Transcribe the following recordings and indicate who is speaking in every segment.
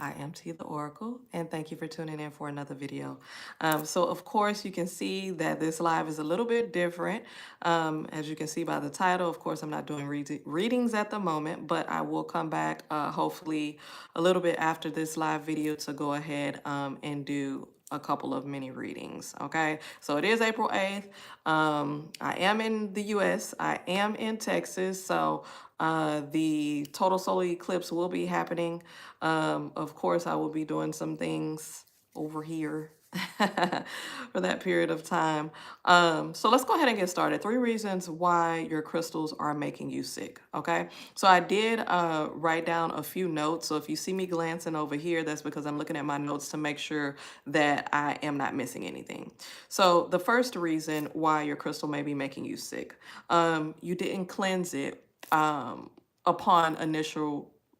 Speaker 1: I am T the Oracle, and thank you for tuning in for another video. So of course you can see that this live is a little bit different. As you can see by the title, of course I'm not doing readings at the moment, but I will come back hopefully a little bit after this live video to go ahead and do a couple of mini readings. Okay, so it is April 8th. I am in the US, I am in Texas, so the total solar eclipse will be happening. Of course, I will be doing some things over here for that period of time. So let's go ahead and get started. 3 reasons why your crystals are making you sick. Okay. So I did write down a few notes. So if you see me glancing over here, that's because I'm looking at my notes to make sure that I am not missing anything. So the first reason why your crystal may be making you sick, you didn't cleanse it upon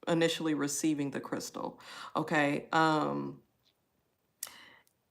Speaker 1: initially receiving the crystal. Okay.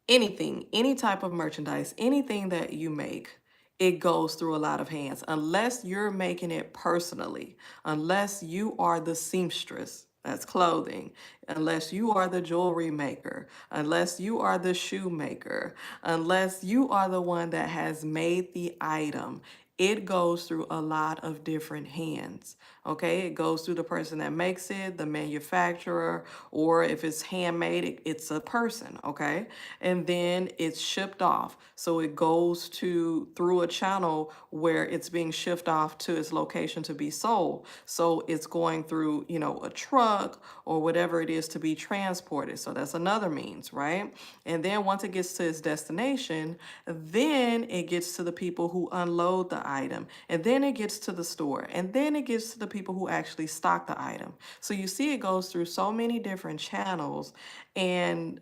Speaker 1: Anything, any type of merchandise, anything that you make, it goes through a lot of hands. Unless you're making it personally, unless you are the seamstress, that's clothing, unless you are the jewelry maker, unless you are the shoemaker, unless you are the one that has made the item, it goes through a lot of different hands. Okay, it goes through the person that makes it, the manufacturer, or if it's handmade, it's a person. Okay, and then it's shipped off. So it goes to through a channel where it's being shipped off to its location to be sold. So it's going through, a truck or whatever it is to be transported. So that's another means, right? And then once it gets to its destination, then it gets to the people who unload the item. And then it gets to the store. And then it gets to the people who actually stock the item. So you see it goes through so many different channels, and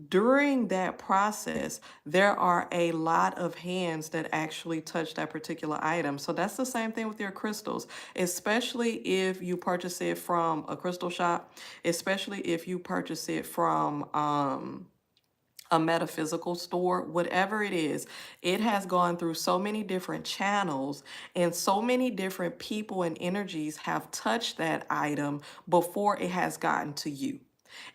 Speaker 1: during that process, there are a lot of hands that actually touch that particular item. So that's the same thing with your crystals, especially if you purchase it from a crystal shop, especially if you purchase it from a metaphysical store, whatever it is, it has gone through so many different channels, and so many different people and energies have touched that item before it has gotten to you.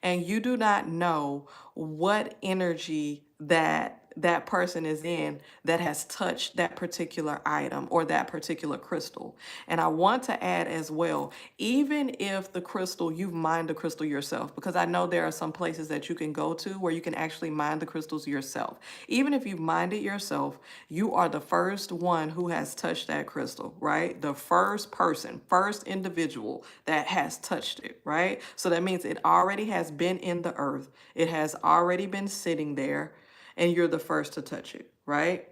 Speaker 1: And you do not know what energy that person is in that has touched that particular item or that particular crystal. And I want to add as well, even if the crystal, you've mined the crystal yourself, because I know there are some places that you can go to where you can actually mine the crystals yourself. Even if you've mined it yourself, you are the first one who has touched that crystal, right? The first person, first individual that has touched it, right? So that means it already has been in the earth. It has already been sitting there, and you're the first to touch it, right?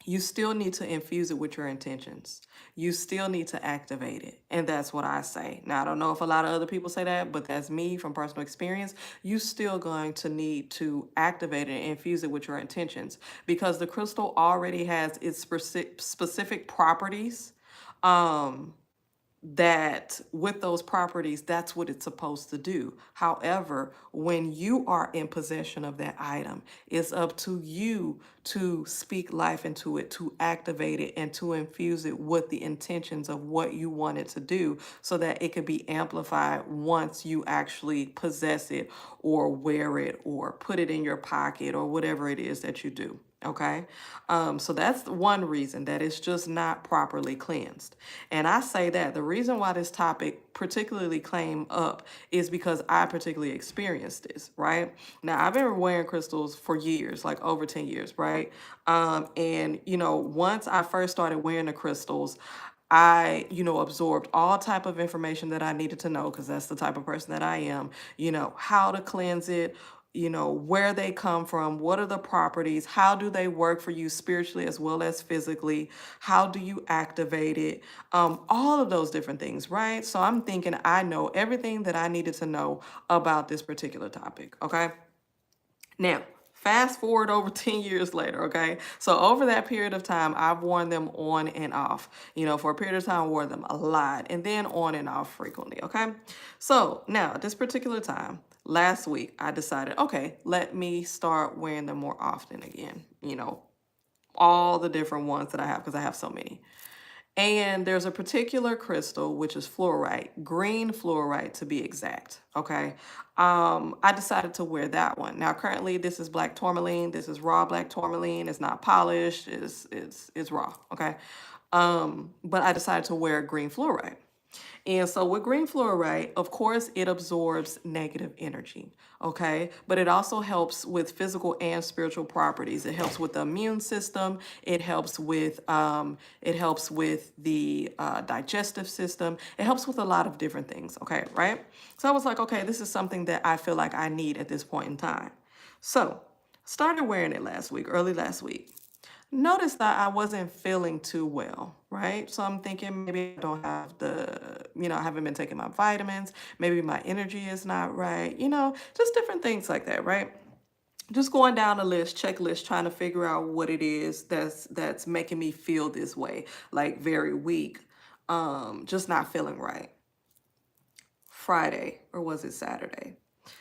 Speaker 1: You still need to infuse it with your intentions. You still need to activate it. And that's what I say. Now, I don't know if a lot of other people say that, but that's me from personal experience. You still going to need to activate it and infuse it with your intentions, because the crystal already has its specific properties. Um, that with those properties, that's what it's supposed to do. However, when you are in possession of that item, it's up to you to speak life into it, to activate it, and to infuse it with the intentions of what you want it to do, so that it could be amplified once you actually possess it or wear it or put it in your pocket or whatever it is that you do. Okay. So that's one reason that it's just not properly cleansed. And I say that the reason why this topic particularly came up is because I particularly experienced this, right? Now, I've been wearing crystals for years, like over 10 years, right? And, once I first started wearing the crystals, I, absorbed all type of information that I needed to know, because that's the type of person that I am, how to cleanse it, where they come from, what are the properties, how do they work for you spiritually as well as physically, how do you activate it, all of those different things, right? So I'm thinking I know everything that I needed to know about this particular topic, okay? Now, fast forward over 10 years later, okay? So over that period of time, I've worn them on and off. For a period of time, I wore them a lot, and then on and off frequently, okay? So now, this particular time, last week, I decided, okay, let me start wearing them more often again. All the different ones that I have, because I have so many. And there's a particular crystal, which is fluorite, green fluorite to be exact. Okay. I decided to wear that one. Now, currently, this is black tourmaline. This is raw black tourmaline. It's not polished. It's raw. Okay. But I decided to wear green fluorite. And so with green fluorite, of course, it absorbs negative energy, okay? But it also helps with physical and spiritual properties. It helps with the immune system. It helps with the digestive system. It helps with a lot of different things, okay, right? So I was like, okay, this is something that I feel like I need at this point in time. So started wearing it last week, early last week. Notice that I wasn't feeling too well, right? So I'm thinking maybe I don't have I haven't been taking my vitamins. Maybe my energy is not right, just different things like that, right? Just going down the list, checklist, trying to figure out what it is that's making me feel this way, like very weak, just not feeling right. Friday, or was it Saturday?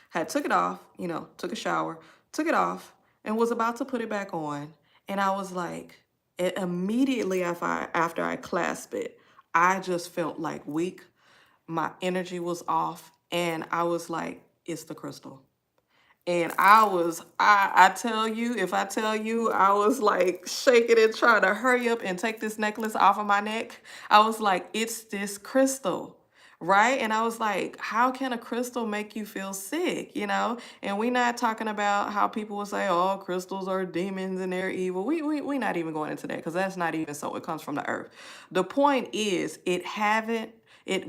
Speaker 1: Had took it off, took a shower, took it off, and was about to put it back on. And I was like, immediately after I clasped it, I just felt like weak. My energy was off, and I was like, it's the crystal. And I tell you, if I tell you, I was like shaking and trying to hurry up and take this necklace off of my neck. I was like, it's this crystal, right? And I was like, how can a crystal make you feel sick, And we're not talking about how people will say, oh, crystals are demons and they're evil. We not even going into that because that's not even so. It comes from the earth. The point is, it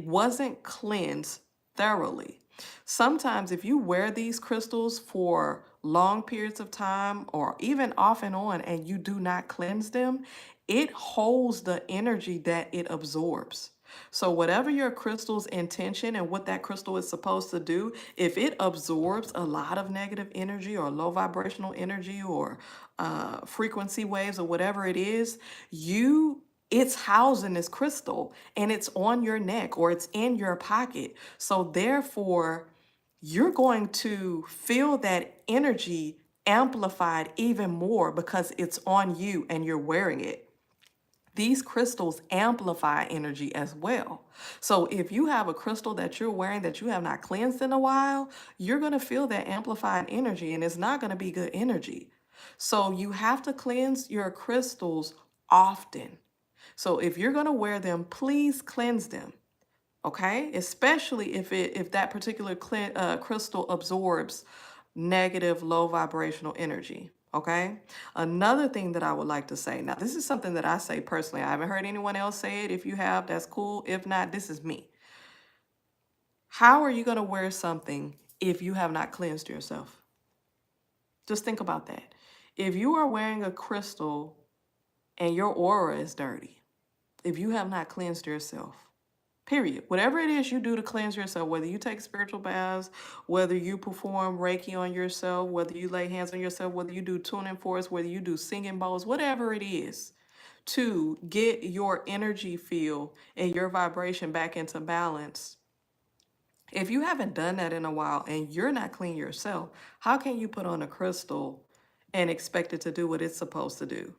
Speaker 1: wasn't cleansed thoroughly. Sometimes, if you wear these crystals for long periods of time or even off and on and you do not cleanse them, it holds the energy that it absorbs. So, whatever your crystal's intention and what that crystal is supposed to do, if it absorbs a lot of negative energy or low vibrational energy or frequency waves or whatever it is, it's housed in this crystal and it's on your neck or it's in your pocket. So therefore, you're going to feel that energy amplified even more because it's on you and you're wearing it. These crystals amplify energy as well. So if you have a crystal that you're wearing that you have not cleansed in a while, you're going to feel that amplified energy and it's not going to be good energy. So you have to cleanse your crystals often. So if you're going to wear them, please cleanse them. Okay, especially if that particular crystal absorbs negative, low vibrational energy. Okay, another thing that I would like to say, now this is something that I say personally. I haven't heard anyone else say it. If you have, that's cool. If not, this is me. How are you going to wear something if you have not cleansed yourself? Just think about that. If you are wearing a crystal and your aura is dirty, if you have not cleansed yourself, period. Whatever it is you do to cleanse yourself, whether you take spiritual baths, whether you perform Reiki on yourself, whether you lay hands on yourself, whether you do tuning forks, whether you do singing bowls, whatever it is, to get your energy field and your vibration back into balance. If you haven't done that in a while and you're not clean yourself, how can you put on a crystal and expect it to do what it's supposed to do?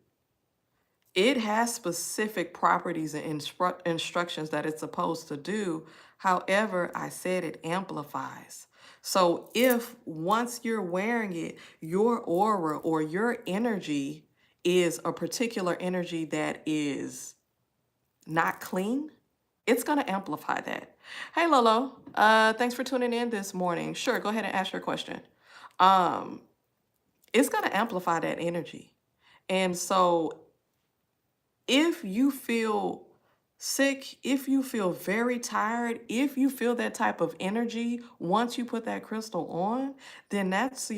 Speaker 1: It has specific properties and instructions that it's supposed to do. However, I said it amplifies. So if once you're wearing it, your aura or your energy is a particular energy that is not clean, it's going to amplify that. Hey, Lolo, thanks for tuning in this morning. Sure, go ahead and ask your question. Um, it's going to amplify that energy. And so if you feel sick, if you feel very tired, if you feel that type of energy once you put that crystal on, then that's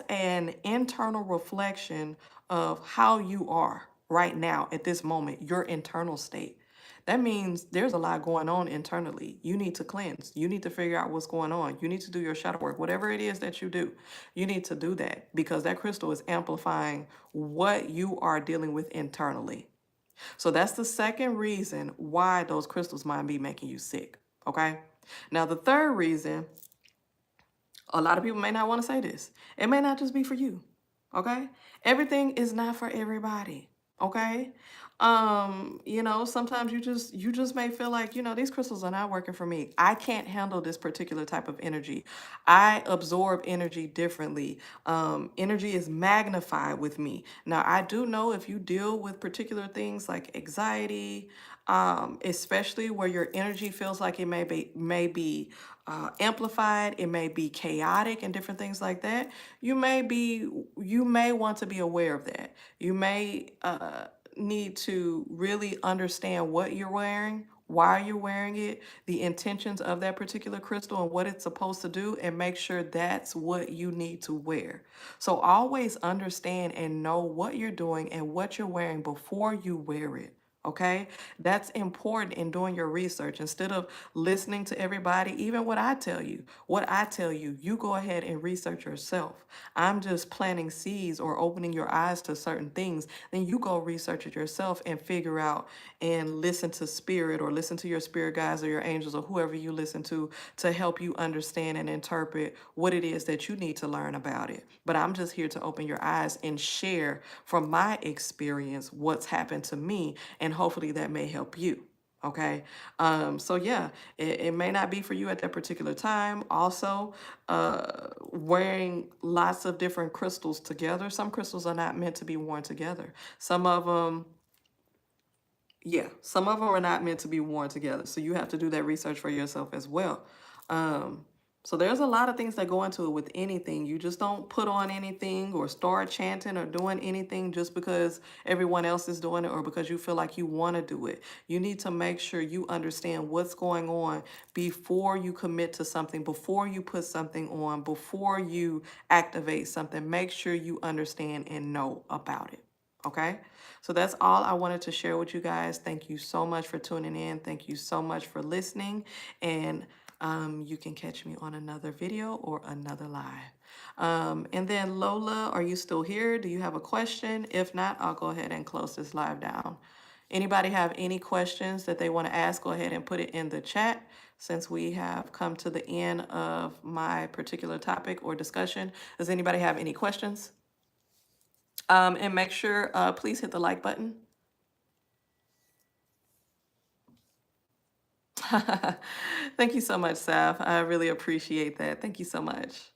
Speaker 1: an internal reflection of how you are right now at this moment, your internal state. That means there's a lot going on internally. You need to cleanse. You need to figure out what's going on. You need to do your shadow work. Whatever it is that you do, you need to do that because that crystal is amplifying what you are dealing with internally. So that's the second reason why those crystals might be making you sick. Okay. Now, the third reason, a lot of people may not want to say this. It may not just be for you. Okay. Everything is not for everybody. Okay. Sometimes you just may feel like, these crystals are not working for me. I can't handle this particular type of energy. I absorb energy differently. Energy is magnified with me. Now, I do know if you deal with particular things like anxiety, especially where your energy feels like it may be amplified, it may be chaotic and different things like that. You may want to be aware of that. You may need to really understand what you're wearing, why you're wearing it, the intentions of that particular crystal and what it's supposed to do, and make sure that's what you need to wear. So always understand and know what you're doing and what you're wearing before you wear it. Okay, that's important in doing your research. Instead of listening to everybody, even what I tell you, you go ahead and research yourself. I'm just planting seeds or opening your eyes to certain things. Then you go research it yourself and figure out and listen to spirit or listen to your spirit guides or your angels or whoever you listen to help you understand and interpret what it is that you need to learn about it. But I'm just here to open your eyes and share from my experience what's happened to me, and hopefully that may help you. Okay. So yeah, it may not be for you at that particular time. Also, wearing lots of different crystals together. Some crystals are not meant to be worn together. Some of them, yeah, some of them are not meant to be worn together. So you have to do that research for yourself as well. Um, so there's a lot of things that go into it with anything. You just don't put on anything or start chanting or doing anything just because everyone else is doing it or because you feel like you want to do it. You need to make sure you understand what's going on before you commit to something, before you put something on, before you activate something. Make sure you understand and know about it. Okay? So that's all I wanted to share with you guys. Thank you so much for tuning in. Thank you so much for listening. And you can catch me on another video or another live. And then Lola, are you still here? Do you have a question? If not, I'll go ahead and close this live down. Anybody have any questions that they want to ask, go ahead and put it in the chat. Since we have come to the end of my particular topic or discussion, does anybody have any questions? And make sure, please hit the like button. Thank you so much, Saf. I really appreciate that. Thank you so much.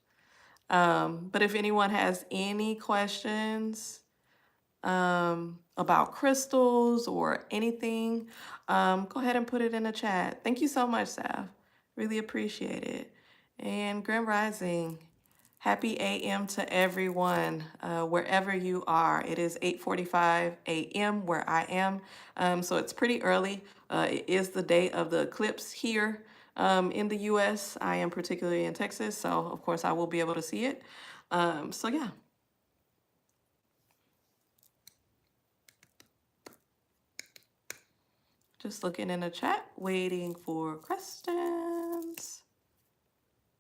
Speaker 1: But if anyone has any questions about crystals or anything, go ahead and put it in the chat. Thank you so much, Saf. Really appreciate it. And Grand Rising, happy AM to everyone, wherever you are. It is 8:45 a.m. where I am, so it's pretty early. It is the day of the eclipse here in the U.S. I am particularly in Texas, so of course I will be able to see it. So yeah. Just looking in the chat, waiting for questions.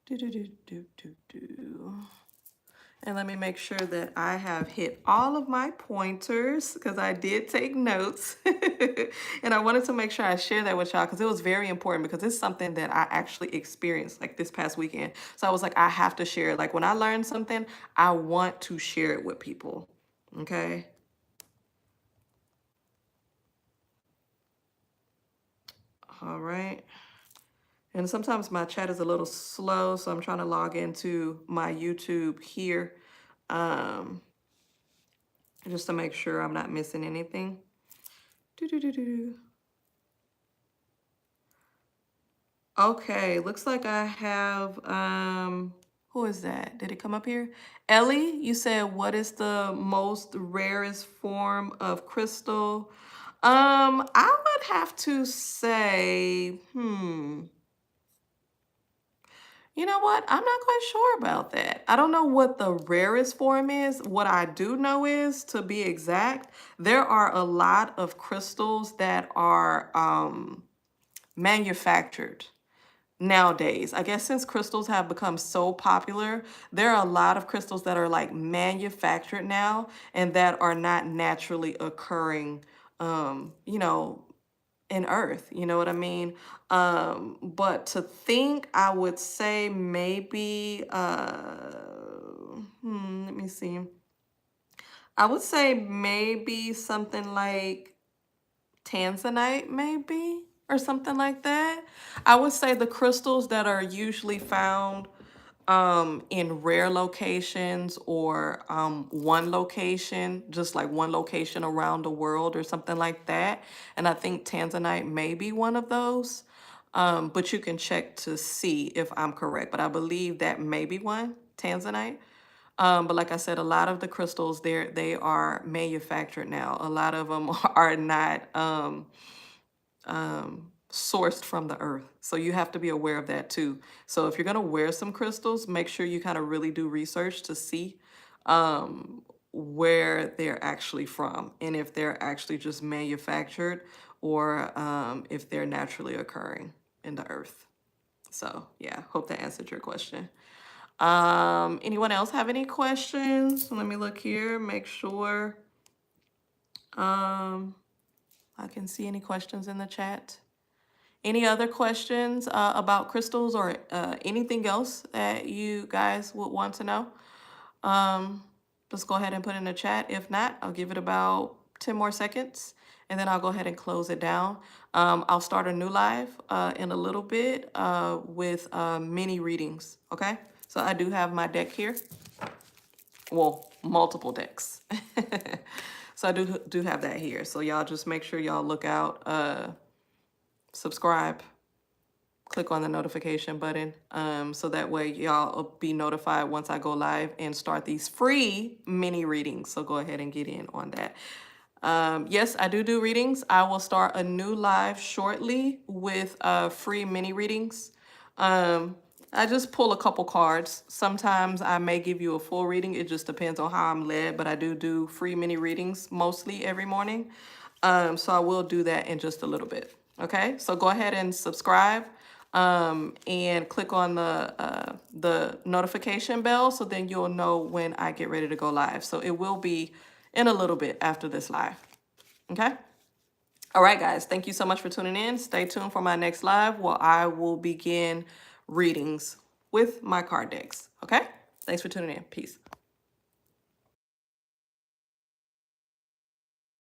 Speaker 1: Do, do, do, do, do, do. And let me make sure that I have hit all of my pointers because I did take notes. And I wanted to make sure I share that with y'all because it was very important because it's something that I actually experienced like this past weekend. So I was like, I have to share it. Like when I learn something, I want to share it with people. Okay. All right. And sometimes my chat is a little slow, so I'm trying to log into my YouTube here um, just to make sure I'm not missing anything. Do-do-do-do. Okay, looks like I have, who is that? Did it come up here? Ellie, you said, what is the most rarest form of crystal? I would have to say, you know what? I'm not quite sure about that. I don't know what the rarest form is. What I do know is, to be exact, there are a lot of crystals that are manufactured nowadays. I guess since crystals have become so popular, there are a lot of crystals that are like manufactured now and that are not naturally occurring, you know, in earth, you know what I mean? But to think, I would say maybe let me see. I would say maybe something like tanzanite, maybe, or something like that. I would say the crystals that are usually found in rare locations or one location, just like one location around the world or something like that. And I think tanzanite may be one of those. But you can check to see if I'm correct. But I believe that may be one, tanzanite. But like I said, a lot of the crystals they are manufactured now. A lot of them are not sourced from the earth. So you have to be aware of that too. So if you're gonna wear some crystals, make sure you kind of really do research to see where they're actually from and if they're actually just manufactured or if they're naturally occurring in the earth. So yeah, hope that answered your question. Anyone else have any questions? Let me look here, make sure I can see any questions in the chat. Any other questions about crystals or anything else that you guys would want to know? Let's go ahead and put in the chat. If not, I'll give it about 10 more seconds and then I'll go ahead and close it down. I'll start a new live in a little bit with mini readings, okay? So I do have my deck here. Well, multiple decks. So I do have that here. So y'all just make sure y'all look out, subscribe, click on the notification button so that way y'all will be notified once I go live and start these free mini readings. So go ahead and get in on that. Yes, I do readings. I will start a new live shortly with free mini readings. I just pull a couple cards. Sometimes I may give you a full reading. It just depends on how I'm led, but I do free mini readings mostly every morning. So I will do that in just a little bit. Okay, so go ahead and subscribe and click on the notification bell so then you'll know when I get ready to go live. So it will be in a little bit after this live. Okay. All right, guys. Thank you so much for tuning in. Stay tuned for my next live where I will begin readings with my card decks. Okay. Thanks for tuning in. Peace.